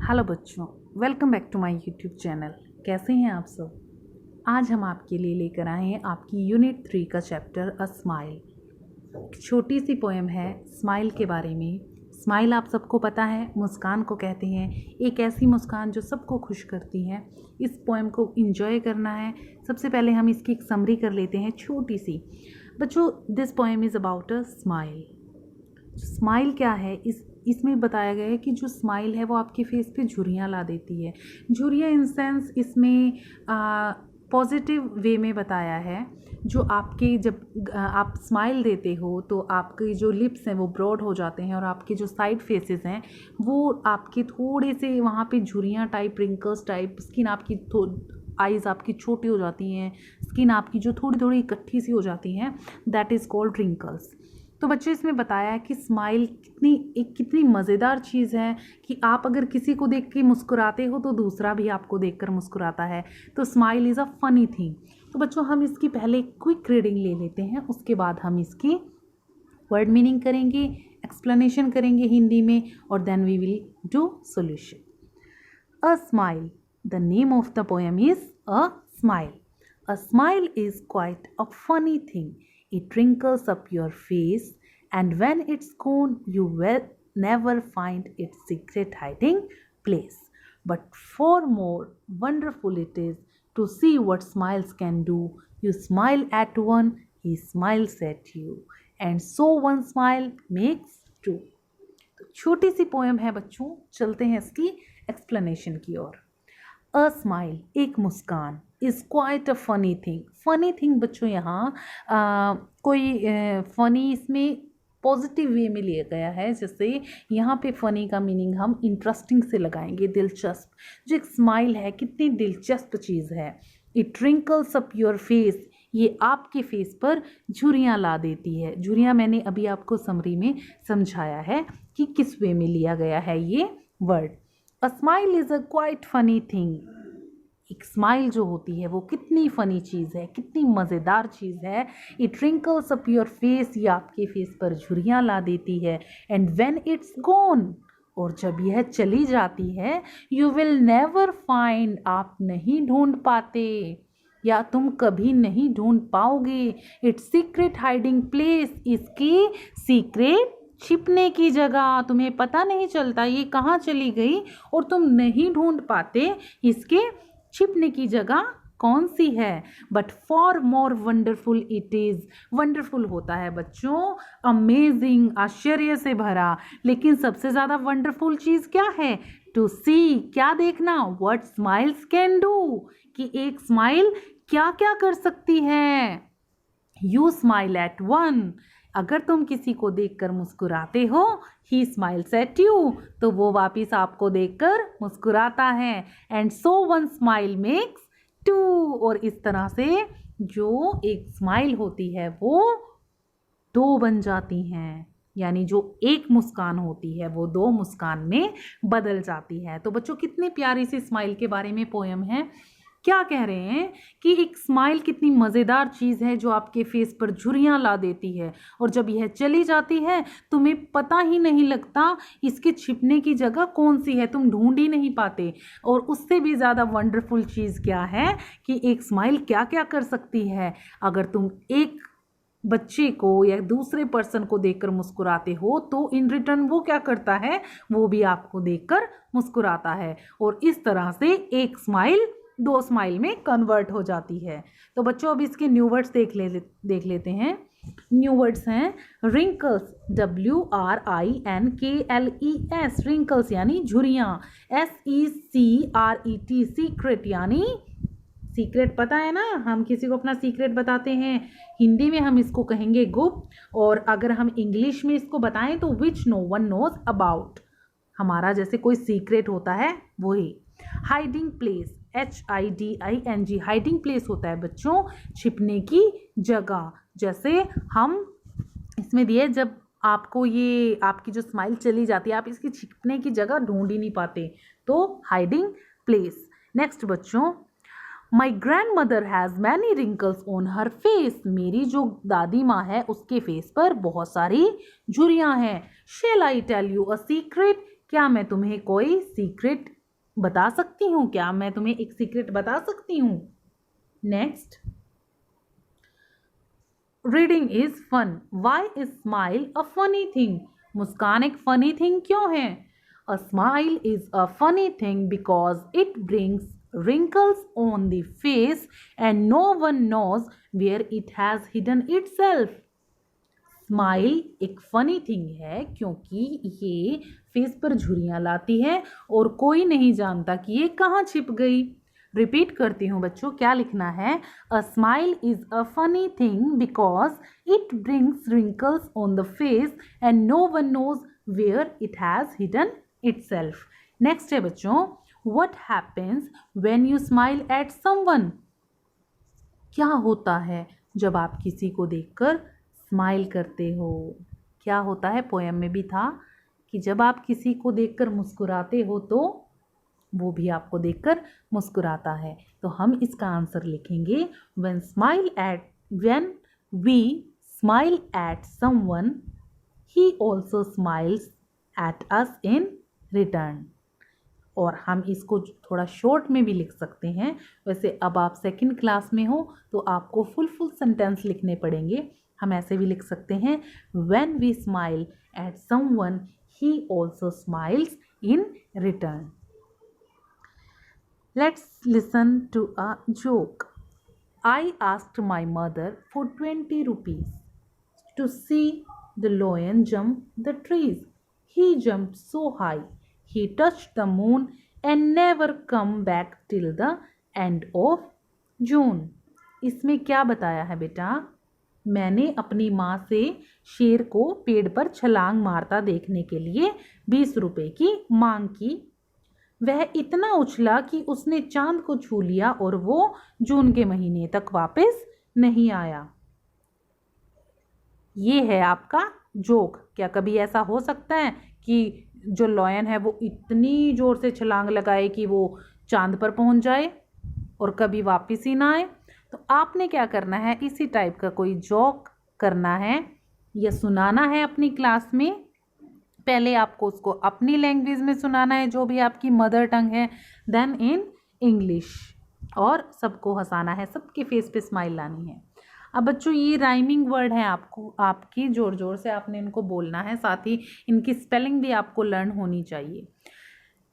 Hello बच्चों, welcome back to my YouTube channel. कैसे हैं आप सब। आज हम आपके लिए लेकर आए हैं आपकी यूनिट 3 का चैप्टर अ स्माइल। छोटी सी पोएम है स्माइल के बारे में। स्माइल आप सबको पता है मुस्कान को कहते हैं, एक ऐसी मुस्कान जो सबको खुश करती है। इस पोएम को एंजॉय करना है। सबसे पहले हम इसकी एक समरी कर लेते हैं छोटी सी। बच्चों, this poem is about a smile. Smile क्या है, इसमें बताया गया है कि जो स्माइल है वो आपके फेस पे झुर्रियाँ ला देती है। झुर्रियाँ इन सेंस इसमें पॉजिटिव वे में बताया है। जो आपके जब आप स्माइल देते हो तो आपके जो लिप्स हैं वो ब्रॉड हो जाते हैं और आपके जो साइड फेसेस हैं वो आपके थोड़े से वहाँ पे झुर्रियाँ टाइप, रिंकल्स टाइप, स्किन आपकी आइज़ आपकी छोटी हो जाती हैं, स्किन आपकी जो थोड़ी थोड़ी इकट्ठी सी हो जाती हैं, दैट इज़ कॉल्ड रिंकल्स। तो बच्चों, इसमें बताया है कि स्माइल कितनी मज़ेदार चीज़ है कि आप अगर किसी को देख के मुस्कुराते हो तो दूसरा भी आपको देखकर मुस्कुराता है। तो smile is a funny thing. तो बच्चों, हम इसकी पहले क्विक रीडिंग ले लेते हैं, उसके बाद हम इसकी वर्ड मीनिंग करेंगे, एक्सप्लेनेशन करेंगे हिंदी में, और then we will do solution. A smile, the name of the poem is a smile. A smile is quite a funny thing. It wrinkles up your face, and when it's gone, you will never find its secret hiding place. But far more wonderful it is to see what smiles can do. You smile at one, he smiles at you, and so one smile makes two. तो छोटी सी poem है बच्चों, चलते हैं इसकी explanation की ओर। A smile, एक मुस्कान, is quite a funny thing. Funny thing बच्चों यहाँ कोई फ़नी इसमें पॉजिटिव वे में लिया गया है। जैसे यहाँ पे फ़नी का मीनिंग हम इंटरेस्टिंग से लगाएंगे, दिलचस्प। जो एक स्माइल है कितनी दिलचस्प चीज़ है। It wrinkles up your face, ये आपके फेस पर झुर्रियाँ ला देती है। झुर्रियाँ मैंने अभी आपको समरी में समझाया है कि किस वे में लिया गया है ये word. A smile is a quite funny thing. एक स्माइल जो होती है वो कितनी फ़नी चीज़ है, कितनी मज़ेदार चीज़ है। It wrinkles up your face, ये आपके फेस पर झुर्रियाँ ला देती है। एंड व्हेन इट्स गॉन, और जब यह चली जाती है, यू विल नेवर फाइंड, आप नहीं ढूंढ पाते या तुम कभी नहीं ढूंढ पाओगे इट्स सीक्रेट हाइडिंग प्लेस, इसकी सीक्रेट छिपने की जगह। तुम्हें पता नहीं चलता ये कहाँ चली गई और तुम नहीं ढूंढ पाते इसके छिपने की जगह कौन सी है। But for more wonderful it is, wonderful होता है बच्चों अमेजिंग, आश्चर्य से भरा। लेकिन सबसे ज़्यादा वंडरफुल चीज़ क्या है? टू सी, क्या देखना, व्हाट स्माइल्स कैन डू, कि एक स्माइल क्या क्या कर सकती है। यू स्माइल एट वन, अगर तुम किसी को देखकर मुस्कुराते हो, ही स्माइल्स एट यू, तो वो वापिस आपको देखकर मुस्कुराता है। And so one smile makes two, और इस तरह से जो एक स्माइल होती है वो दो बन जाती हैं, यानी जो एक मुस्कान होती है वो दो मुस्कान में बदल जाती है। तो बच्चों, कितनी प्यारी सी स्माइल के बारे में पोएम है। क्या कह रहे हैं कि एक स्माइल कितनी मज़ेदार चीज़ है जो आपके फेस पर झुर्रियाँ ला देती है, और जब यह चली जाती है तुम्हें पता ही नहीं लगता इसके छिपने की जगह कौन सी है, तुम ढूंढ ही नहीं पाते। और उससे भी ज़्यादा वंडरफुल चीज़ क्या है कि एक स्माइल क्या क्या कर सकती है। अगर तुम एक बच्चे को या दूसरे पर्सन को देखकर मुस्कुराते हो तो इन रिटर्न वो क्या करता है, वो भी आपको देखकर मुस्कुराता है, और इस तरह से एक स्माइल दो स्माइल में कन्वर्ट हो जाती है। तो बच्चों, अब इसके न्यू वर्ड्स देख लेते हैं। न्यू वर्ड्स हैं रिंकल्स, WRINKLES, रिंकल्स यानी झुर्रियाँ। SECRET, सीक्रेट यानी सीक्रेट, पता है ना, हम किसी को अपना सीक्रेट बताते हैं, हिंदी में हम इसको कहेंगे गुप्त, और अगर हम इंग्लिश में इसको बताएं तो which no one knows about, हमारा जैसे कोई सीक्रेट होता है वही। Hiding place, HIDING, hiding place होता है बच्चों छिपने की जगह। जैसे हम इसमें दिए, जब आपको ये आपकी जो स्माइल चली जाती है आप इसकी छिपने की जगह ढूंढ ही नहीं पाते, तो हाइडिंग प्लेस। नेक्स्ट बच्चों, my grand mother has many wrinkles on her face, मेरी जो दादी माँ है उसके फेस पर बहुत सारी झुर्रियाँ हैं। Shall I tell you a secret, क्या मैं तुम्हें कोई सीक्रेट बता सकती हूँ क्या? मैं तुम्हें एक सीक्रेट बता सकती हूँ। Next, reading is fun. Why is smile a funny thing? मुस्कान एक फनी थिंग क्यों है? A smile is a funny thing because it brings wrinkles on the face and no one knows where it has hidden itself. Smile एक funny thing है क्योंकि ये face पर झुर्रियाँ लाती है और कोई नहीं जानता कि ये कहाँ छिप गई। रिपीट करती हूँ बच्चों, क्या लिखना है? A smile is a funny thing because it brings wrinkles on the face and no one knows where it has hidden itself. Next है बच्चों, what happens when you smile at someone? क्या होता है जब आप किसी को देखकर स्माइल करते हो? क्या होता है? पोएम में भी था कि जब आप किसी को देखकर मुस्कुराते हो तो वो भी आपको देखकर मुस्कुराता है। तो हम इसका आंसर लिखेंगे when we smile at someone, he also smiles at us in return। और हम इसको थोड़ा शॉर्ट में भी लिख सकते हैं। वैसे अब आप सेकंड क्लास में हो तो आपको फुल सेंटेंस लिखने पड़ेंगे। हम ऐसे भी लिख सकते हैं, when we smile at someone, he also smiles in return। Let's listen to a joke. I asked my mother for 20 rupees to see the lion jump the trees. He jumped so high, he touched the moon and never come back till the end of June। इसमें क्या बताया है बेटा? मैंने अपनी माँ से शेर को पेड़ पर छलांग मारता देखने के लिए 20 रुपए की मांग की। वह इतना उछला कि उसने चांद को छू लिया और वो जून के महीने तक वापस नहीं आया। ये है आपका जोक। क्या कभी ऐसा हो सकता है कि जो लॉयन है वो इतनी जोर से छलांग लगाए कि वो चांद पर पहुंच जाए और कभी वापस ही ना आए? तो आपने क्या करना है, इसी टाइप का कोई जोक करना है या सुनाना है अपनी क्लास में। पहले आपको उसको अपनी लैंग्वेज में सुनाना है जो भी आपकी मदर टंग है, देन इन इंग्लिश, और सबको हंसाना है, सबके फेस पे स्माइल लानी है। अब बच्चों ये राइमिंग वर्ड है, आपको आपकी जोर जोर से आपने इनको बोलना है, साथ ही इनकी स्पेलिंग भी आपको लर्न होनी चाहिए।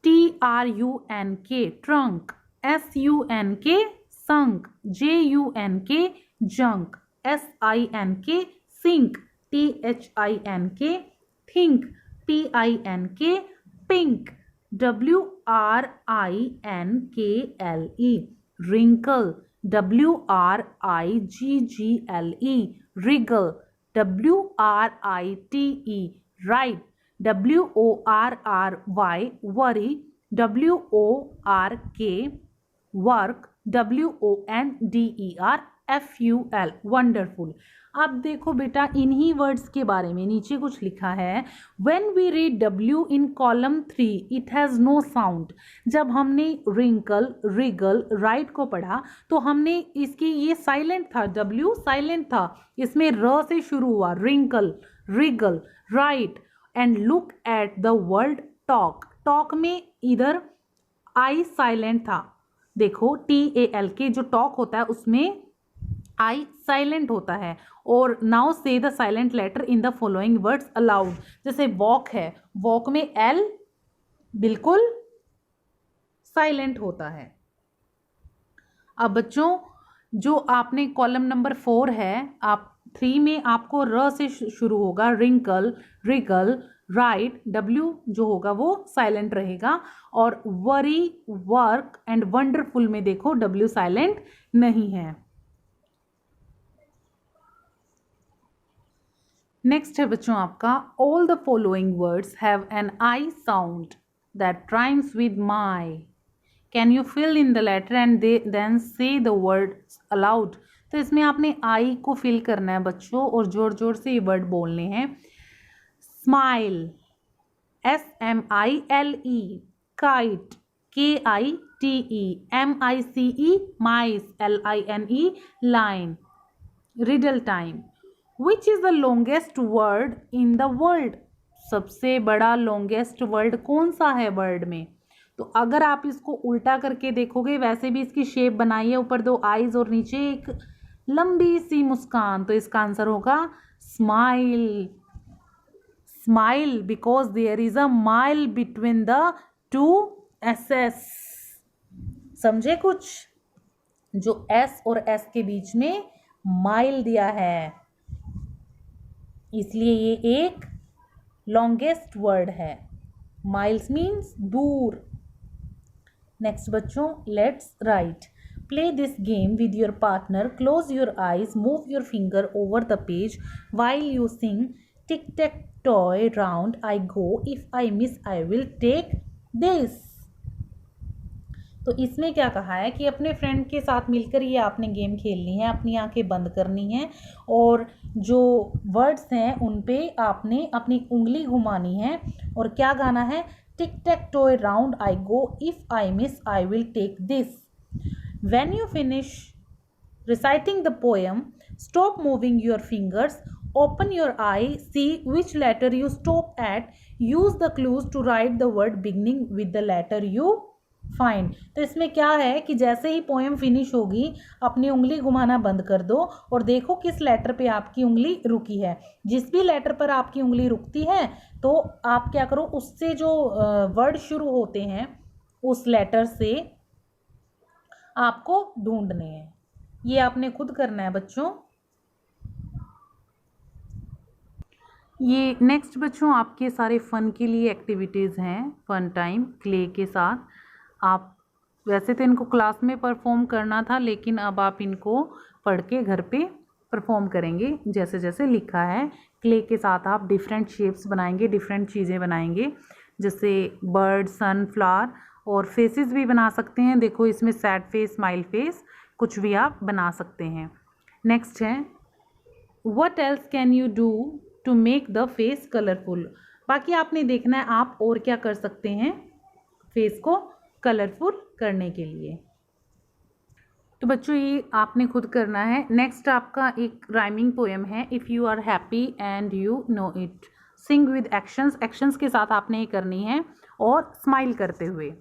TRUNK trunk, SUNK sunk, JUNK junk, SINK sink, THINK think, PINK pink, WRINKLE wrinkle, WRIGGLE wriggle, WRITE right, WORRY worry, WORK work, WONDER wonderful। अब देखो बेटा इन्हीं वर्ड्स के बारे में नीचे कुछ लिखा है। When we read W in column 3 it has no sound। जब हमने wrinkle, wriggle, write को पढ़ा तो हमने इसकी ये साइलेंट था, W साइलेंट था, इसमें र से शुरू हुआ, wrinkle, wriggle, write and look at the word talk। talk में इधर I साइलेंट था, देखो TALK जो टॉक होता है उसमें I साइलेंट होता है। और now say the silent letter in the following words aloud. जैसे वॉक है, वॉक में L बिल्कुल साइलेंट होता है। अब बच्चों जो आपने कॉलम नंबर 4 है, आप 3 में आपको र से शुरू होगा, रिंकल, रिगल, राइट, W जो होगा वो साइलेंट रहेगा, और वरी, वर्क एंड वंडरफुल में देखो W साइलेंट नहीं है। नेक्स्ट है बच्चों आपका, all the following words have an I sound that rhymes with my. Can you fill in the letter and then say the word aloud. तो इसमें आपने आई को फिल करना है बच्चों और जोर जोर से ये वर्ड बोलने हैं। Smile, SMILE, kite, KITE, MICE, mice, LINE, line. Riddle time, which is the longest word in the world. सबसे बड़ा लॉन्गेस्ट वर्ड कौन सा है वर्ड में? तो अगर आप इसको उल्टा करके देखोगे, वैसे भी इसकी शेप बनाई है, ऊपर 2 आईज और नीचे एक लंबी सी मुस्कान, तो इसका आंसर होगा smile. Smile because there is a mile between the 2 S S. समझे कुछ? जो एस और एस के बीच में माइल दिया है, इसलिए ये एक लॉन्गेस्ट वर्ड है। माइल्स मीन्स दूर। नेक्स्ट बच्चों, let's write. Play this game with your partner, close your eyes, move your finger over the page while you sing tic take toy round I go, if I miss I will take this. तो इसमें क्या कहा है कि अपने friend के साथ मिलकर ये आपने गेम खेलनी है, अपनी आंखें बंद करनी है और जो वर्ड्स हैं उन पे आपने अपनी उंगली घुमानी है और क्या गाना है, tick take toy round I go, if I miss I will take this. When you finish reciting the poem, stop moving your fingers, open your eye, see which letter you stop at, use the clues to write the word beginning with the letter you find। तो इसमें क्या है कि जैसे ही poem finish होगी अपनी उंगली घुमाना बंद कर दो और देखो किस लेटर पे आपकी उंगली रुकी है। जिस भी लेटर पर आपकी उंगली रुकती है तो आप क्या करो, उससे जो वर्ड शुरू होते हैं उस लेटर से आपको ढूंढने हैं। ये आपने खुद करना है बच्चों। ये नेक्स्ट बच्चों आपके सारे फ़न के लिए एक्टिविटीज़ हैं। फ़न टाइम क्ले के साथ आप, वैसे तो इनको क्लास में परफॉर्म करना था, लेकिन अब आप इनको पढ़ के घर पे परफॉर्म करेंगे जैसे जैसे लिखा है। क्ले के साथ आप डिफरेंट शेप्स बनाएंगे, डिफरेंट चीज़ें बनाएंगे, जैसे बर्ड, सन, फ्लावर, और फेसेस भी बना सकते हैं। देखो इसमें सैड फेस, स्माइल फेस, कुछ भी आप बना सकते हैं। नेक्स्ट है what else can you do to make the face colourful. बाकी आपने देखना है आप और क्या कर सकते हैं फेस को कलरफुल करने के लिए। तो बच्चों ये आपने खुद करना है। नेक्स्ट आपका एक राइमिंग पोएम है, if you are happy and you know it, sing with actions. Actions के साथ आपने ये करनी है और स्माइल करते हुए।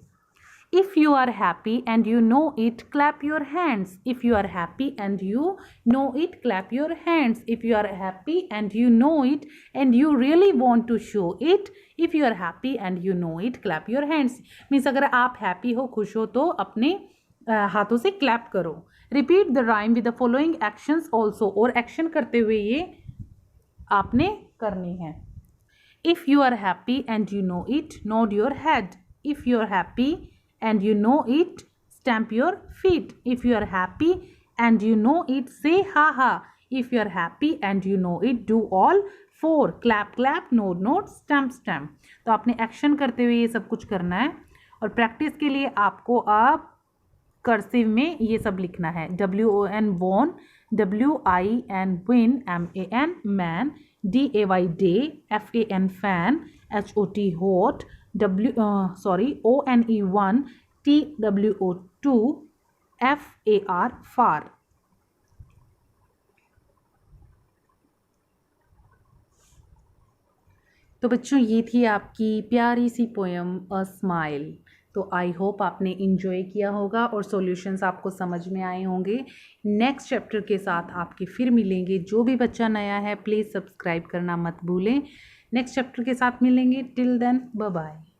If you are happy and you know it, clap your hands. If you are happy and you know it, clap your hands. If you are happy and you know it and you really want to show it, if you are happy and you know it, clap your hands. Means अगर आप happy हो, खुश हो, तो अपने हाथों से clap करो। Repeat the rhyme with the following actions also, और action करते हुए ये आपने करनी है। If you are happy and you know it, nod your head. If you are happy and you know it, stamp your feet. If you are happy and you know it, say ha ha. If you are happy and you know it, do all four. Clap clap, nod nod, stamp stamp. तो आपने action करते हुए ये सब कुछ करना है और प्रैक्टिस के लिए आपको आप कर्सिव में ये सब लिखना है। WON won, WIN win, MAN man, DAY day, FAN fan, HOT hot, ONE1, TWO2, FAR far. तो बच्चों ये थी आपकी प्यारी सी पोएम अ स्माइल। तो आई होप आपने इन्जॉय किया होगा और सॉल्यूशंस आपको समझ में आए होंगे। नेक्स्ट चैप्टर के साथ आपके फिर मिलेंगे। जो भी बच्चा नया है प्लीज़ सब्सक्राइब करना मत भूलें। नेक्स्ट चैप्टर के साथ मिलेंगे। Till then bye bye.